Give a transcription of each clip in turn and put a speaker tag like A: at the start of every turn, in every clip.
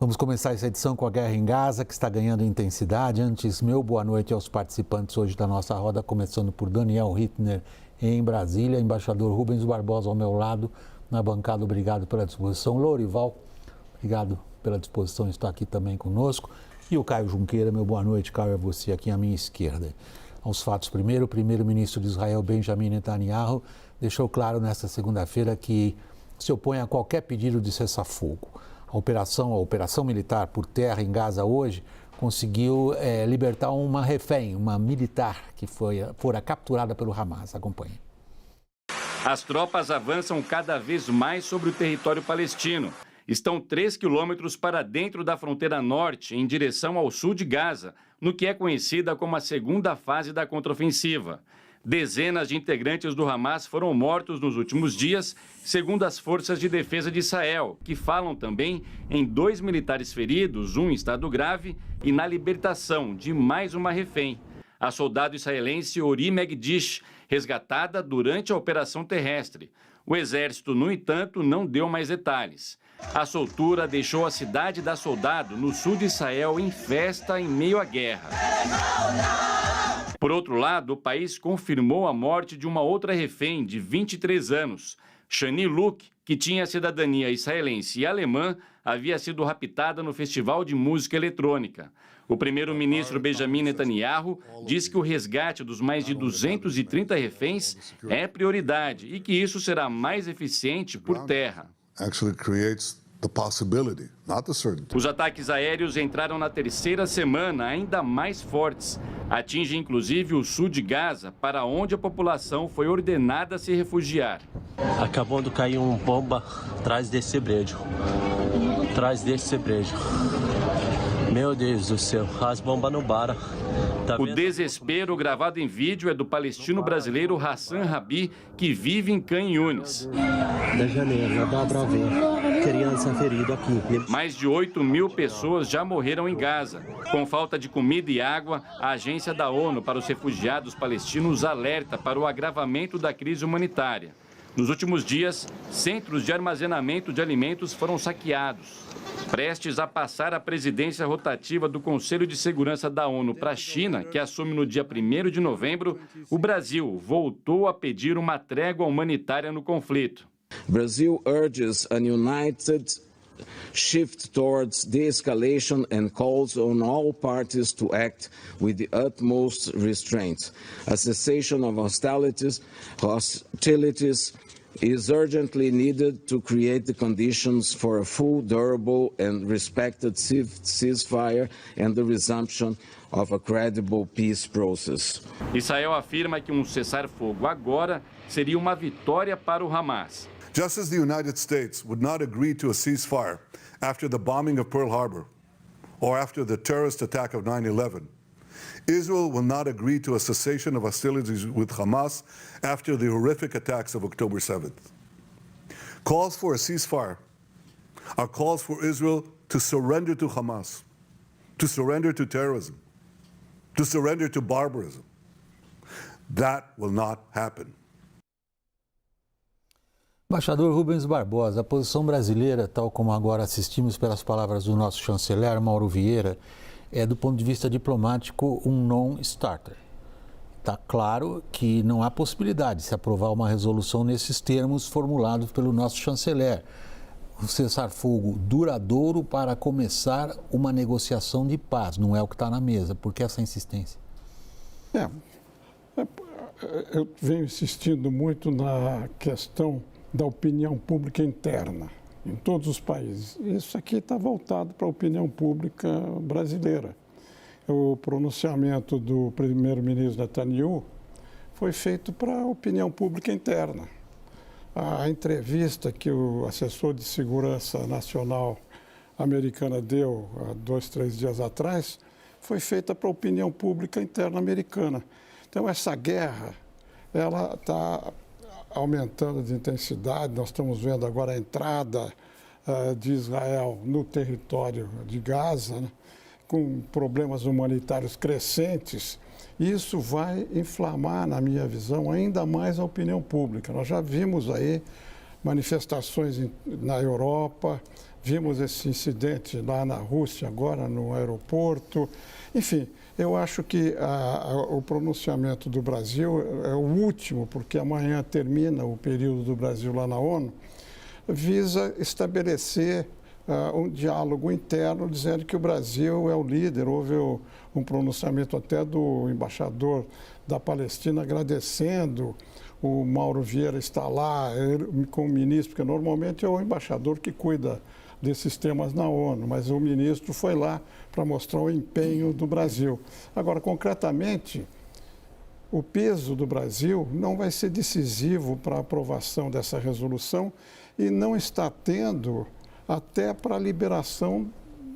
A: Vamos começar essa edição com a guerra em Gaza, que está ganhando intensidade. Antes, meu boa noite aos participantes hoje da nossa roda, começando por Daniel Hittner, em Brasília, embaixador Rubens Barbosa ao meu lado, na bancada, obrigado pela disposição. Lourival, obrigado pela disposição de estar aqui também conosco. E o Caio Junqueira, meu boa noite, Caio, é você aqui à minha esquerda. Aos fatos primeiro, o primeiro-ministro de Israel, Benjamin Netanyahu, deixou claro nesta segunda-feira que se opõe a qualquer pedido de cessar-fogo. A operação militar por terra em Gaza hoje conseguiu libertar uma refém, uma militar que fora capturada pelo Hamas. Acompanhe.
B: As tropas avançam cada vez mais sobre o território palestino. Estão 3 quilômetros para dentro da fronteira norte, em direção ao sul de Gaza, no que é conhecida como a segunda fase da contraofensiva. Dezenas de integrantes do Hamas foram mortos nos últimos dias, segundo as forças de defesa de Israel, que falam também em 2 militares feridos, um em estado grave, e na libertação de mais uma refém, a soldado israelense Ori Megdish, resgatada durante a operação terrestre. O exército, no entanto, não deu mais detalhes. A soltura deixou a cidade da Soldado, no sul de Israel, em festa em meio à guerra. Por outro lado, o país confirmou a morte de uma outra refém de 23 anos. Shani Luke, que tinha cidadania israelense e alemã, havia sido raptada no Festival de Música Eletrônica. O primeiro-ministro Benjamin Netanyahu disse que o resgate dos mais de 230 reféns é prioridade e que isso será mais eficiente por terra. Os ataques aéreos entraram na terceira semana, ainda mais fortes. Atinge inclusive o sul de Gaza, para onde a população foi ordenada a se refugiar.
C: Acabou de cair uma bomba atrás desse prédio. Meu Deus do céu, as bombas não param.
B: O desespero gravado em vídeo é do palestino brasileiro Hassan Rabi, que vive em Khan Yunis.
C: Da janela, dá pra ver criança ferida aqui.
B: Mais de 8.000 pessoas já morreram em Gaza. Com falta de comida e água, a Agência da ONU para os Refugiados Palestinos alerta para o agravamento da crise humanitária. Nos últimos dias, centros de armazenamento de alimentos foram saqueados. Prestes a passar a presidência rotativa do Conselho de Segurança da ONU para a China, que assume no dia 1º de novembro, o Brasil voltou a pedir uma trégua humanitária no conflito.
D: Brazil urges a united shift towards de-escalation and calls on all parties to act with the utmost restraint. A cessation of hostilities is urgently needed to create the conditions for a full, durable and respected ceasefire and the resumption of a credible peace process.
B: Israel afirma que um cessar-fogo agora seria uma vitória para o Hamas.
E: Just as the United States would not agree to a ceasefire after the bombing of Pearl Harbor or after the terrorist attack of 9/11, Israel will not agree to a cessation of hostilities with Hamas after the horrific attacks of October 7th. Calls for a ceasefire are calls for Israel to surrender to Hamas, to surrender to terrorism, to surrender to barbarism. That will not happen.
A: Embaixador Rubens Barbosa, a posição brasileira, tal como agora assistimos pelas palavras do nosso chanceler Mauro Vieira, é, do ponto de vista diplomático, um non-starter. Está claro que não há possibilidade de se aprovar uma resolução nesses termos formulados pelo nosso chanceler. Um cessar-fogo duradouro para começar uma negociação de paz, não é o que está na mesa. Por que essa insistência?
F: Eu venho insistindo muito na questão da opinião pública interna, em todos os países. Isso aqui está voltado para a opinião pública brasileira. O pronunciamento do primeiro-ministro Netanyahu foi feito para a opinião pública interna. A entrevista que o assessor de segurança nacional americana deu há 2, 3 dias atrás foi feita para a opinião pública interna americana. Então, essa guerra, ela está aumentando de intensidade. Nós estamos vendo agora a entrada de Israel no território de Gaza, né, com problemas humanitários crescentes. Isso vai inflamar, na minha visão, ainda mais a opinião pública. Nós já vimos aí manifestações na Europa, vimos esse incidente lá na Rússia, agora no aeroporto. Enfim, eu acho que o pronunciamento do Brasil é o último, porque amanhã termina o período do Brasil lá na ONU, visa estabelecer um diálogo interno, dizendo que o Brasil é o líder. Houve um pronunciamento até do embaixador da Palestina agradecendo. O Mauro Vieira está lá com o ministro, porque normalmente é o embaixador que cuida desses temas na ONU, mas o ministro foi lá para mostrar o empenho do Brasil. Agora, concretamente, o peso do Brasil não vai ser decisivo para a aprovação dessa resolução e não está tendo até para a liberação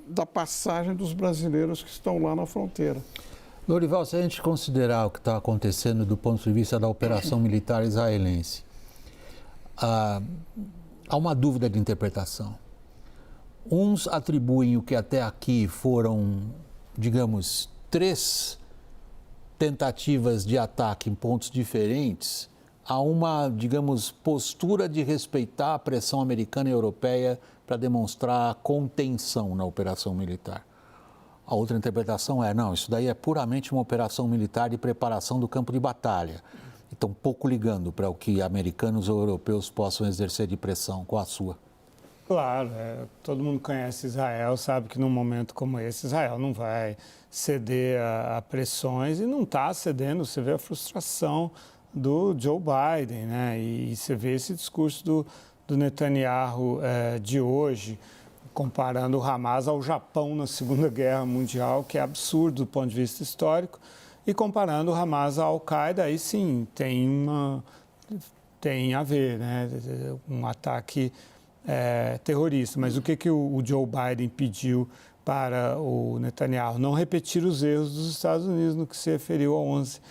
F: da passagem dos brasileiros que estão lá na fronteira.
A: Lorival, se a gente considerar o que está acontecendo do ponto de vista da operação militar israelense, há uma dúvida de interpretação. Uns atribuem o que até aqui foram, digamos, 3 tentativas de ataque em pontos diferentes a uma, digamos, postura de respeitar a pressão americana e europeia para demonstrar contenção na operação militar. A outra interpretação é, não, isso daí é puramente uma operação militar de preparação do campo de batalha. Então, pouco ligando para o que americanos ou europeus possam exercer de pressão. Qual a sua?
G: Claro, todo mundo conhece Israel, sabe que num momento como esse, Israel não vai ceder a pressões e não está cedendo. Você vê a frustração do Joe Biden, né? E você vê esse discurso do Netanyahu de hoje, comparando o Hamas ao Japão na Segunda Guerra Mundial, que é absurdo do ponto de vista histórico, e comparando o Hamas à Al-Qaeda, aí sim tem a ver, né? Um ataque terrorista. Mas o que o Joe Biden pediu para o Netanyahu? Não repetir os erros dos Estados Unidos no que se referiu ao 11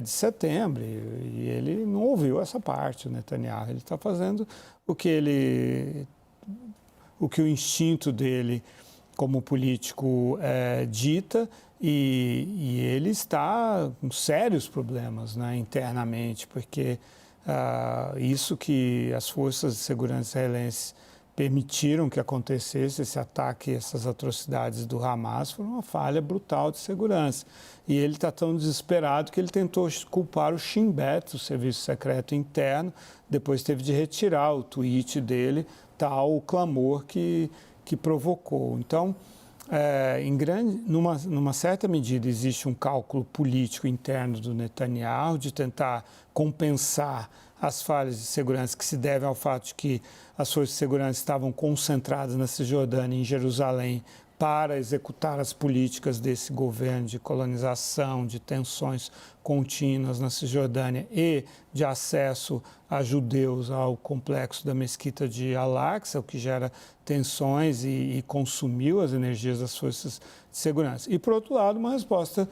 G: de setembro. E ele não ouviu essa parte, o Netanyahu. Ele está fazendo o que o instinto dele como político dita, e ele está com sérios problemas, né, internamente, porque isso que as forças de segurança israelenses permitiram que acontecesse, esse ataque, essas atrocidades do Hamas, foi uma falha brutal de segurança. E ele está tão desesperado que ele tentou culpar o Shin Bet, o serviço secreto interno, depois teve de retirar o tweet dele, tal o clamor que provocou. Então, numa certa medida, existe um cálculo político interno do Netanyahu de tentar compensar as falhas de segurança que se devem ao fato de que as forças de segurança estavam concentradas na Cisjordânia e em Jerusalém para executar as políticas desse governo de colonização, de tensões contínuas na Cisjordânia e de acesso a judeus ao complexo da Mesquita de Al-Aqsa, o que gera tensões e consumiu as energias das forças de segurança. E, por outro lado, uma resposta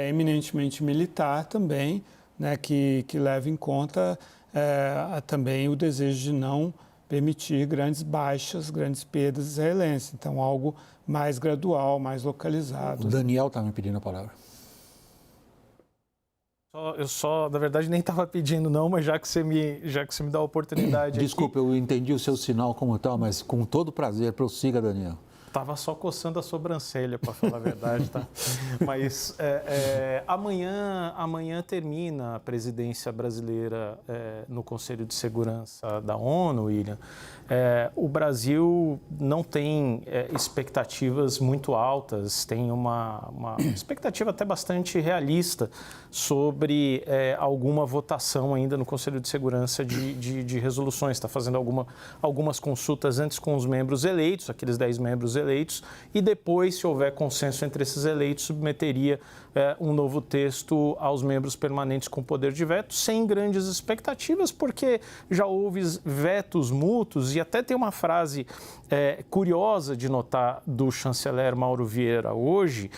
G: eminentemente militar também, né, que leva em conta também o desejo de não permitir grandes baixas, grandes perdas israelenses. Então, algo mais gradual, mais localizado.
A: O Daniel está me pedindo a palavra.
H: Eu na verdade, nem estava pedindo não, mas já que você me dá a oportunidade.
A: Desculpa, eu entendi o seu sinal como tal, mas com todo prazer, prossiga, Daniel.
H: Estava só coçando a sobrancelha, para falar a verdade, tá? Mas amanhã termina a presidência brasileira no Conselho de Segurança da ONU, William. O Brasil não tem expectativas muito altas, tem uma expectativa até bastante realista sobre alguma votação ainda no Conselho de Segurança de resoluções. Está fazendo algumas consultas antes com os membros eleitos, aqueles 10 membros eleitos, e depois, se houver consenso entre esses eleitos, submeteria um novo texto aos membros permanentes com poder de veto, sem grandes expectativas, porque já houve vetos mútuos, e até tem uma frase curiosa de notar do chanceler Mauro Vieira hoje,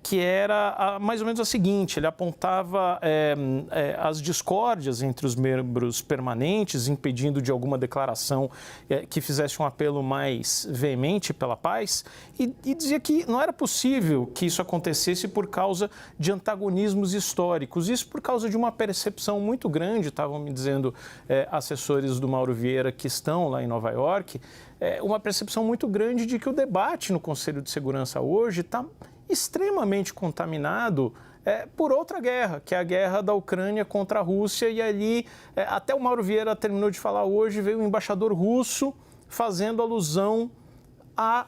H: que era mais ou menos a seguinte: ele apontava as discórdias entre os membros permanentes, impedindo de alguma declaração que fizesse um apelo mais veemente pela paz, e dizia que não era possível que isso acontecesse por causa de antagonismos históricos. Isso por causa de uma percepção muito grande, estavam me dizendo assessores do Mauro Vieira que estão lá em Nova York, uma percepção muito grande de que o debate no Conselho de Segurança hoje está extremamente contaminado por outra guerra, que é a guerra da Ucrânia contra a Rússia, e ali, até o Mauro Vieira terminou de falar hoje, veio o embaixador russo fazendo alusão à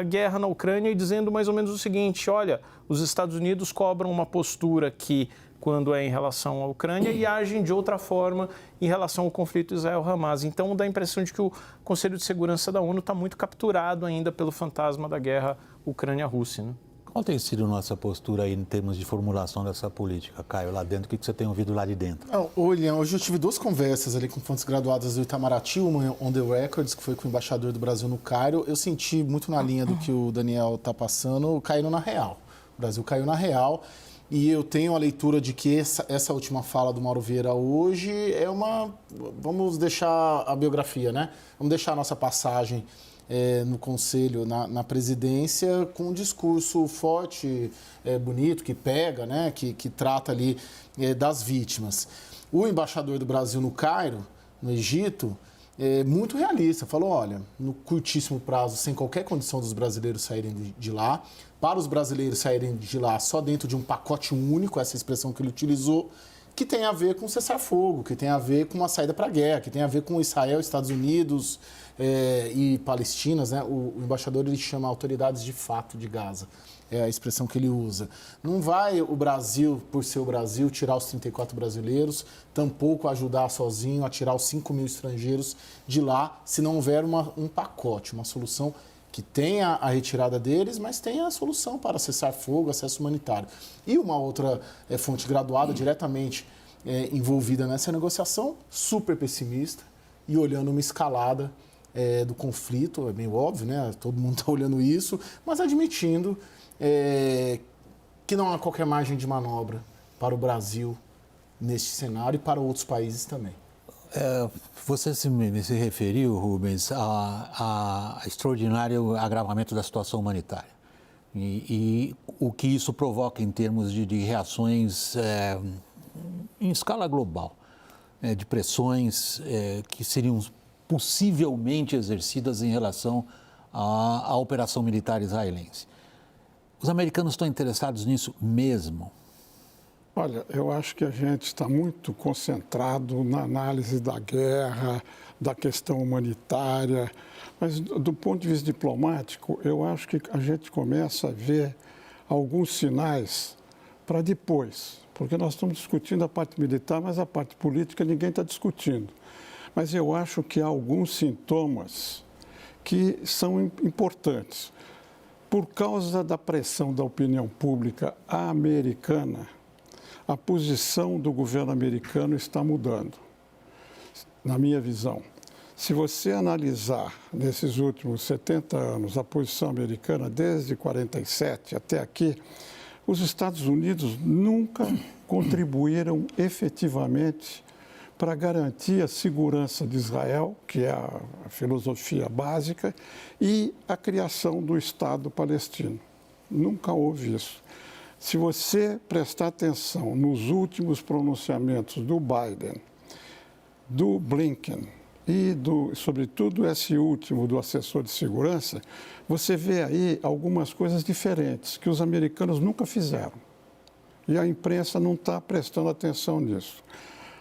H: guerra na Ucrânia e dizendo mais ou menos o seguinte: olha, os Estados Unidos cobram uma postura aqui quando é em relação à Ucrânia e agem de outra forma em relação ao conflito Israel-Hamas. Então dá a impressão de que o Conselho de Segurança da ONU está muito capturado ainda pelo fantasma da guerra Ucrânia-Rússia, né?
A: Qual tem sido nossa postura aí em termos de formulação dessa política, Caio, lá dentro? O que você tem ouvido lá de dentro?
I: William, hoje eu tive 2 conversas ali com fontes graduadas do Itamaraty, uma on the records, que foi com o embaixador do Brasil no Cairo. Eu senti muito na linha do que o Daniel está passando, caindo na real. O Brasil caiu na real. E eu tenho a leitura de que essa última fala do Mauro Vieira hoje é uma... Vamos deixar a biografia, né? Vamos deixar a nossa passagem no Conselho, na presidência, com um discurso forte, bonito, que pega, né? Que trata ali das vítimas. O embaixador do Brasil no Cairo, no Egito, muito realista. Falou, olha, no curtíssimo prazo, sem qualquer condição dos brasileiros saírem de lá, para os brasileiros saírem de lá só dentro de um pacote único, essa expressão que ele utilizou, que tem a ver com cessar-fogo, que tem a ver com uma saída para a guerra, que tem a ver com Israel, Estados Unidos e Palestinas, né? O embaixador ele chama autoridades de fato de Gaza, é a expressão que ele usa. Não vai o Brasil, por ser o Brasil, tirar os 34 brasileiros, tampouco ajudar sozinho a tirar os 5 mil estrangeiros de lá, se não houver um pacote, uma solução que tenha a retirada deles, mas tenha a solução para cessar fogo, acesso humanitário. E uma outra fonte graduada diretamente envolvida nessa negociação, super pessimista e olhando uma escalada do conflito, é meio óbvio, né? Todo mundo está olhando isso, mas admitindo que não há qualquer margem de manobra para o Brasil neste cenário e para outros países também.
A: Você se referiu, Rubens, a extraordinário agravamento da situação humanitária e o que isso provoca em termos de reações em escala global, de pressões que seriam possivelmente exercidas em relação à operação militar israelense. Os americanos estão interessados nisso mesmo?
F: Olha, eu acho que a gente está muito concentrado na análise da guerra, da questão humanitária, mas do ponto de vista diplomático, eu acho que a gente começa a ver alguns sinais para depois, porque nós estamos discutindo a parte militar, mas a parte política ninguém está discutindo. Mas eu acho que há alguns sintomas que são importantes. Por causa da pressão da opinião pública americana, a posição do governo americano está mudando, na minha visão. Se você analisar, nesses últimos 70 anos, a posição americana, desde 47 até aqui, os Estados Unidos nunca contribuíram efetivamente para garantir a segurança de Israel, que é a filosofia básica, e a criação do Estado palestino. Nunca houve isso. Se você prestar atenção nos últimos pronunciamentos do Biden, do Blinken e, sobretudo, esse último do assessor de segurança, você vê aí algumas coisas diferentes que os americanos nunca fizeram. E a imprensa não está prestando atenção nisso.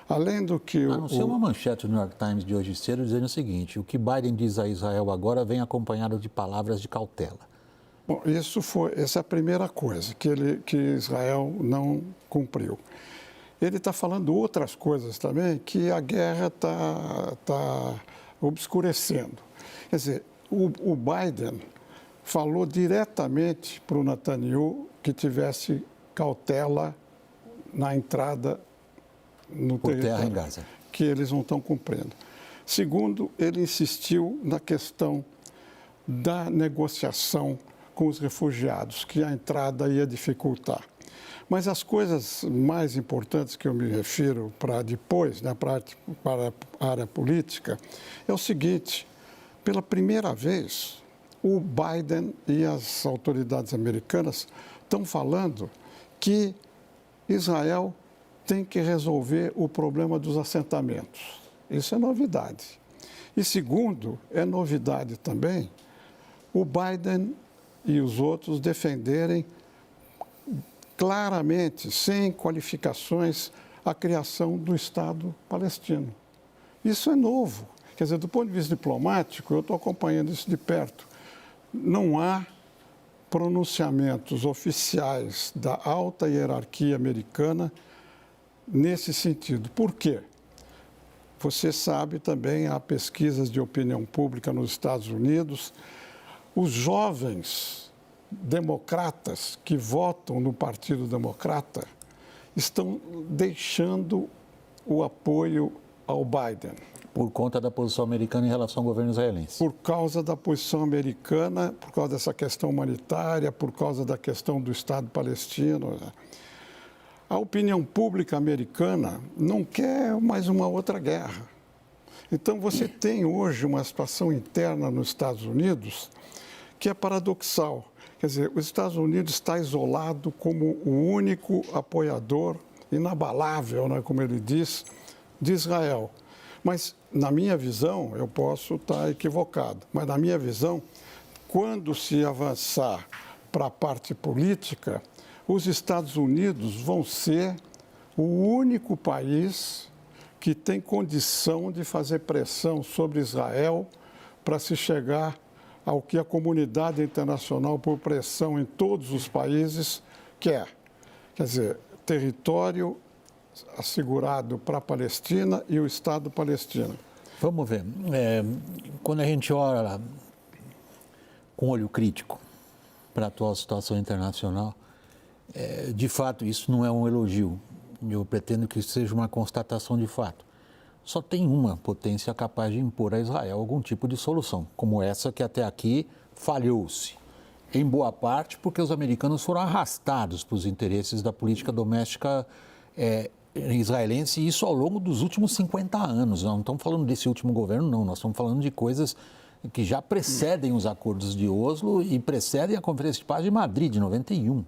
F: Além do que...
A: Anunciou uma manchete do New York Times de hoje cedo dizendo o seguinte: o que Biden diz a Israel agora vem acompanhado de palavras de cautela.
F: Bom, essa é a primeira coisa que Israel não cumpriu. Ele está falando outras coisas também que a guerra está obscurecendo. Quer dizer, o Biden falou diretamente para o Netanyahu que tivesse cautela na entrada no
A: por
F: território,
A: terra em Gaza,
F: que eles não estão cumprindo. Segundo, ele insistiu na questão da negociação com os refugiados, que a entrada ia dificultar. Mas as coisas mais importantes que eu me refiro para depois, né, para a área política, é o seguinte: pela primeira vez, o Biden e as autoridades americanas estão falando que Israel tem que resolver o problema dos assentamentos. Isso é novidade. E segundo, é novidade também o Biden e os outros defenderem claramente, sem qualificações, a criação do Estado palestino. Isso é novo. Quer dizer, do ponto de vista diplomático, eu estou acompanhando isso de perto. Não há pronunciamentos oficiais da alta hierarquia americana nesse sentido. Por quê? Você sabe também, há pesquisas de opinião pública nos Estados Unidos, os jovens democratas que votam no Partido Democrata estão deixando o apoio ao Biden.
A: Por conta da posição americana em relação ao governo israelense.
F: Por causa da posição americana, por causa dessa questão humanitária, por causa da questão do Estado palestino. A opinião pública americana não quer mais uma outra guerra. Então, você tem hoje uma situação interna nos Estados Unidos que é paradoxal. Quer dizer, os Estados Unidos está isolado como o único apoiador inabalável, né, como ele diz, de Israel. Mas, na minha visão, eu posso estar equivocado, mas na minha visão, quando se avançar para a parte política, os Estados Unidos vão ser o único país que tem condição de fazer pressão sobre Israel para se chegar ao que a comunidade internacional, por pressão em todos os países, quer. Quer dizer, território assegurado para a Palestina e o Estado palestino.
A: Vamos ver. Quando a gente olha com olho crítico para a atual situação internacional, de fato, isso não é um elogio. Eu pretendo que isso seja uma constatação de fato. Só tem uma potência capaz de impor a Israel algum tipo de solução, como essa que até aqui falhou-se. Em boa parte porque os americanos foram arrastados para os interesses da política doméstica israelense, e isso ao longo dos últimos 50 anos. Nós não estamos falando desse último governo, não. Nós estamos falando de coisas que já precedem os acordos de Oslo e precedem a Conferência de Paz de Madrid, de 91.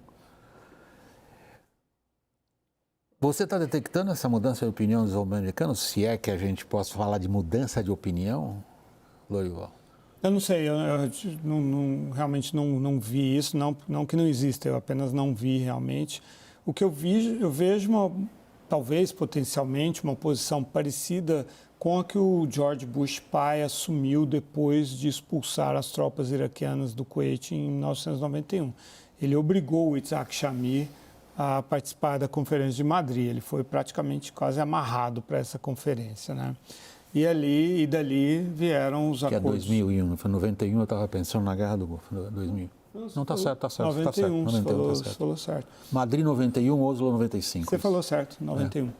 A: Você está detectando essa mudança de opinião dos americanos? Se é que a gente possa falar de mudança de opinião, Lorival?
G: Eu não sei, eu realmente não vi isso, não que não exista, eu apenas não vi realmente. O que eu vejo talvez potencialmente uma posição parecida com a que o George Bush pai assumiu depois de expulsar as tropas iraquianas do Kuwait em 1991. Ele obrigou o Yitzhak Shamir a participar da Conferência de Madrid. Ele foi praticamente quase amarrado para essa conferência, né? E dali vieram os acordos.
A: Que é 2001, não foi 91, eu estava pensando na Guerra do Golfo, 2000. Não, está certo, está certo.
G: 91,
A: tá certo. 91
G: você falou certo.
A: Madrid 91, Oslo 95.
G: Você falou certo, 91.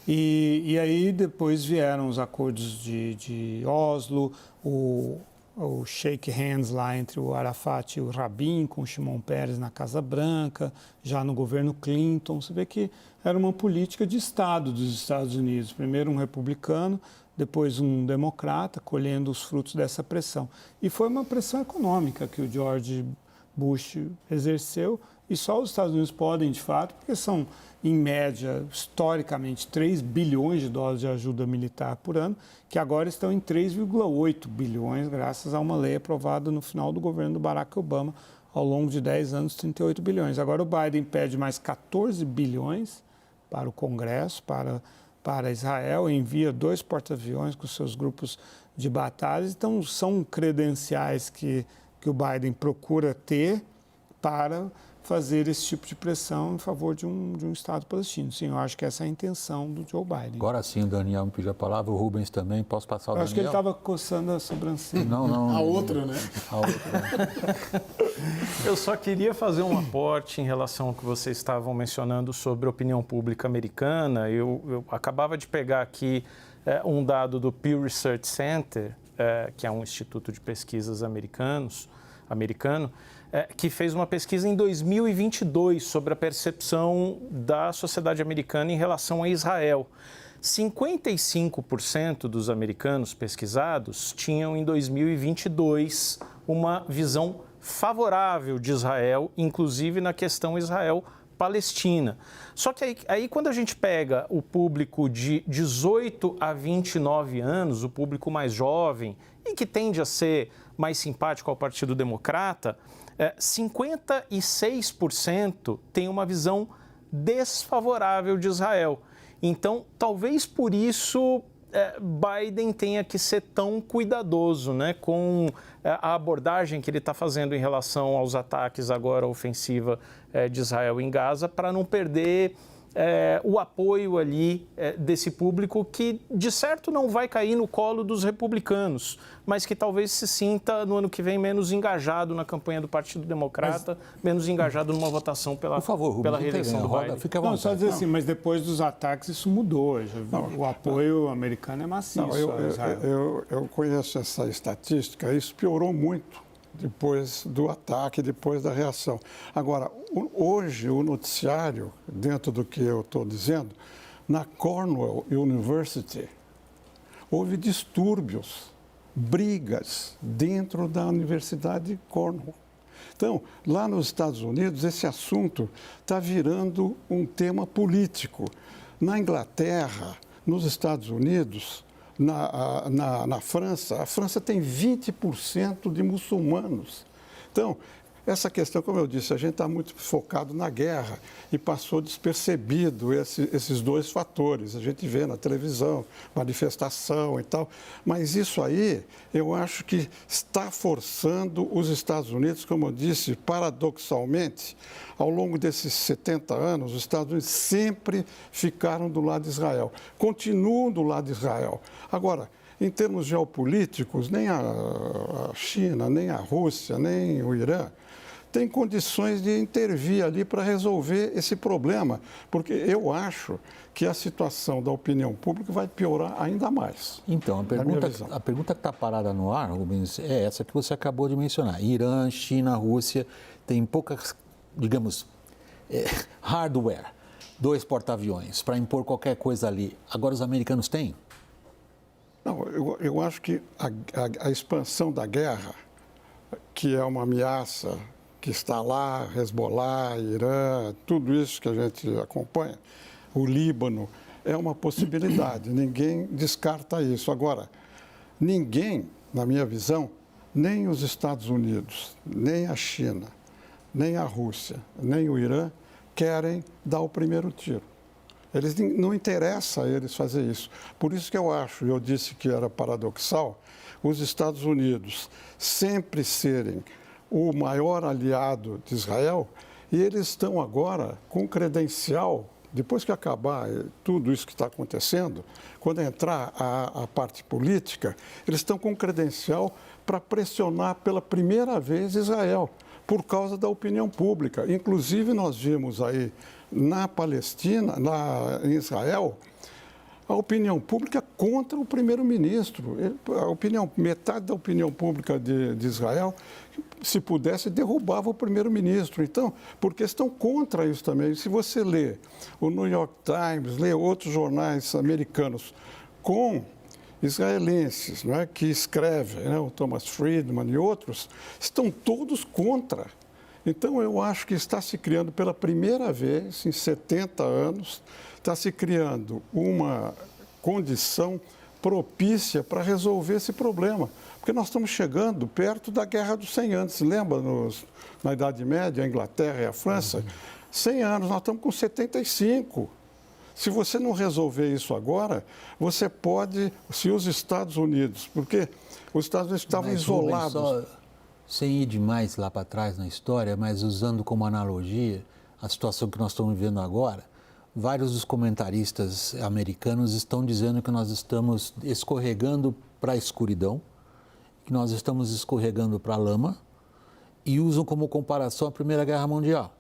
G: E aí depois vieram os acordos de Oslo, o shake hands lá entre o Arafat e o Rabin, com o Shimon Peres na Casa Branca, já no governo Clinton. Você vê que era uma política de Estado dos Estados Unidos. Primeiro um republicano, depois um democrata, colhendo os frutos dessa pressão. E foi uma pressão econômica que o George Bush exerceu, e só os Estados Unidos podem, de fato, porque são, em média, historicamente, 3 bilhões de dólares de ajuda militar por ano, que agora estão em 3,8 bilhões, graças a uma lei aprovada no final do governo do Barack Obama, ao longo de 10 anos, 38 bilhões. Agora o Biden pede mais 14 bilhões para o Congresso, para Israel, envia 2 porta-aviões com seus grupos de batalha. Então, são credenciais que o Biden procura ter para fazer esse tipo de pressão em favor de um Estado palestino. Sim, eu acho que essa é a intenção do Joe Biden.
A: Agora sim, o Daniel me pediu a palavra, o Rubens também. Posso passar o Daniel?
G: Eu acho que ele estava coçando a sobrancelha.
A: Não.
I: A outra, né?
A: A outra.
H: Eu só queria fazer um aporte em relação ao que vocês estavam mencionando sobre a opinião pública americana. Eu acabava de pegar aqui um dado do Pew Research Center, que é um instituto de pesquisas americano, que fez uma pesquisa em 2022 sobre a percepção da sociedade americana em relação a Israel. 55% dos americanos pesquisados tinham em 2022 uma visão favorável de Israel, inclusive na questão Israel-Palestina. Palestina. Só que aí quando a gente pega o público de 18 a 29 anos, o público mais jovem e que tende a ser mais simpático ao Partido Democrata, 56% tem uma visão desfavorável de Israel. Então, talvez por isso Biden tenha que ser tão cuidadoso, né, com a abordagem que ele está fazendo em relação aos ataques agora à ofensiva de Israel em Gaza, para não perder o apoio ali desse público que, de certo, não vai cair no colo dos republicanos, mas que talvez se sinta, no ano que vem, menos engajado na campanha do Partido Democrata, menos engajado numa votação pela reeleição do Biden.
A: Fica à vontade.
G: Só dizer assim, mas depois dos ataques isso mudou. O apoio americano é maciço a Israel.
F: Eu conheço essa estatística, isso piorou muito depois do ataque, depois da reação. Agora, hoje o noticiário, dentro do que eu estou dizendo, na Cornell University, houve distúrbios, brigas dentro da Universidade de Cornell. Então, lá nos Estados Unidos, esse assunto está virando um tema político. Na Inglaterra, nos Estados Unidos, na França, a França tem 20% de muçulmanos. Então, essa questão, como eu disse, a gente está muito focado na guerra e passou despercebido esses dois fatores. A gente vê na televisão, manifestação e tal, mas isso aí eu acho que está forçando os Estados Unidos, como eu disse, paradoxalmente, ao longo desses 70 anos, os Estados Unidos sempre ficaram do lado de Israel, continuam do lado de Israel. Agora, em termos geopolíticos, nem a China, nem a Rússia, nem o Irã tem condições de intervir ali para resolver esse problema, porque eu acho que a situação da opinião pública vai piorar ainda mais.
A: Então, a pergunta que está parada no ar, Rubens, é essa que você acabou de mencionar. Irã, China, Rússia, tem poucas, digamos, hardware, 2 porta-aviões para impor qualquer coisa ali. Agora os americanos têm?
F: Não, eu acho que a expansão da guerra, que é uma ameaça que está lá, Hezbollah, Irã, tudo isso que a gente acompanha, o Líbano, é uma possibilidade, ninguém descarta isso. Agora, ninguém, na minha visão, nem os Estados Unidos, nem a China, nem a Rússia, nem o Irã, querem dar o primeiro tiro. Eles não interessa a eles fazer isso. Por isso que eu disse que era paradoxal, os Estados Unidos sempre serem o maior aliado de Israel, e eles estão agora com credencial, depois que acabar tudo isso que está acontecendo, quando entrar a parte política, eles estão com credencial para pressionar pela primeira vez Israel, por causa da opinião pública. Inclusive, nós vimos aí na Palestina, em Israel, a opinião pública contra o primeiro-ministro. Metade da opinião pública de Israel, se pudesse, derrubava o primeiro-ministro. Então, porque estão contra isso também. Se você lê o New York Times, lê outros jornais americanos com israelenses, não é, que escrevem, né, o Thomas Friedman e outros, estão todos contra. Então, eu acho que está se criando pela primeira vez em 70 anos, está se criando uma condição propícia para resolver esse problema. Porque nós estamos chegando perto da Guerra dos 100 anos. Se lembra, na Idade Média, a Inglaterra e a França? 100 anos, nós estamos com 75. Se você não resolver isso agora, você pode, se os Estados Unidos, porque os Estados Unidos estavam isolados.
A: Rubens, sem ir demais lá para trás na história, mas usando como analogia a situação que nós estamos vivendo agora, vários dos comentaristas americanos estão dizendo que nós estamos escorregando para a escuridão, que nós estamos escorregando para a lama, e usam como comparação a Primeira Guerra Mundial,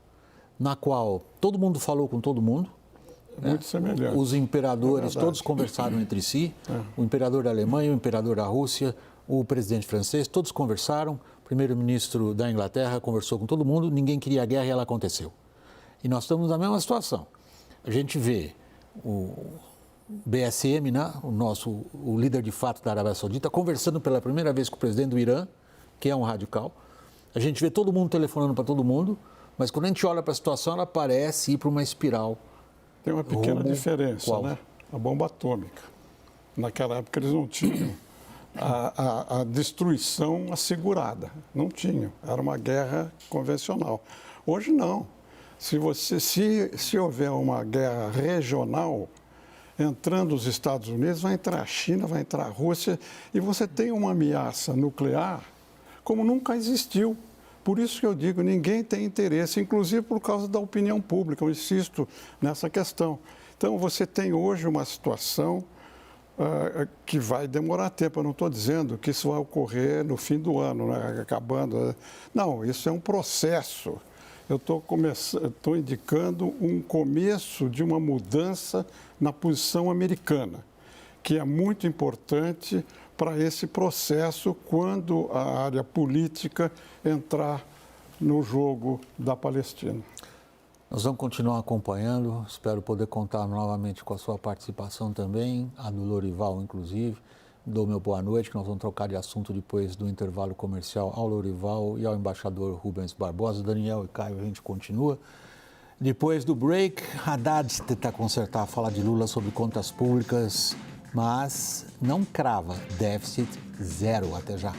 A: na qual todo mundo falou com todo mundo.
F: Muito semelhante.
A: Os imperadores todos conversaram entre si, o imperador da Alemanha, o imperador da Rússia, o presidente francês, todos conversaram, o primeiro-ministro da Inglaterra conversou com todo mundo, ninguém queria a guerra e ela aconteceu. E nós estamos na mesma situação. A gente vê o BSM, né, o líder de fato da Arábia Saudita, conversando pela primeira vez com o presidente do Irã, que é um radical. A gente vê todo mundo telefonando para todo mundo, Mas quando a gente olha para a situação, ela parece ir para uma espiral.
F: Tem uma pequena
A: Rumo
F: diferença,
A: qual?
F: né? A bomba atômica. Naquela época eles não tinham a destruição assegurada. Não tinham. Era uma guerra convencional. Hoje não. Se houver uma guerra regional, entrando os Estados Unidos, vai entrar a China, vai entrar a Rússia, e você tem uma ameaça nuclear como nunca existiu. Por isso que eu digo, ninguém tem interesse, inclusive por causa da opinião pública, eu insisto nessa questão. Então, você tem hoje uma situação que vai demorar tempo. Eu não estou dizendo que isso vai ocorrer no fim do ano, né, acabando. Não, isso é um processo. Eu estou indicando um começo de uma mudança na posição americana, que é muito importante para esse processo quando a área política entrar no jogo da Palestina.
A: Nós vamos continuar acompanhando, espero poder contar novamente com a sua participação também, a do Lorival, inclusive. Dou meu boa noite, que nós vamos trocar de assunto depois do intervalo comercial ao Lorival e ao embaixador Rubens Barbosa. Daniel e Caio, a gente continua. Depois do break, Haddad tenta consertar a fala de Lula sobre contas públicas, mas não crava déficit zero. Até já.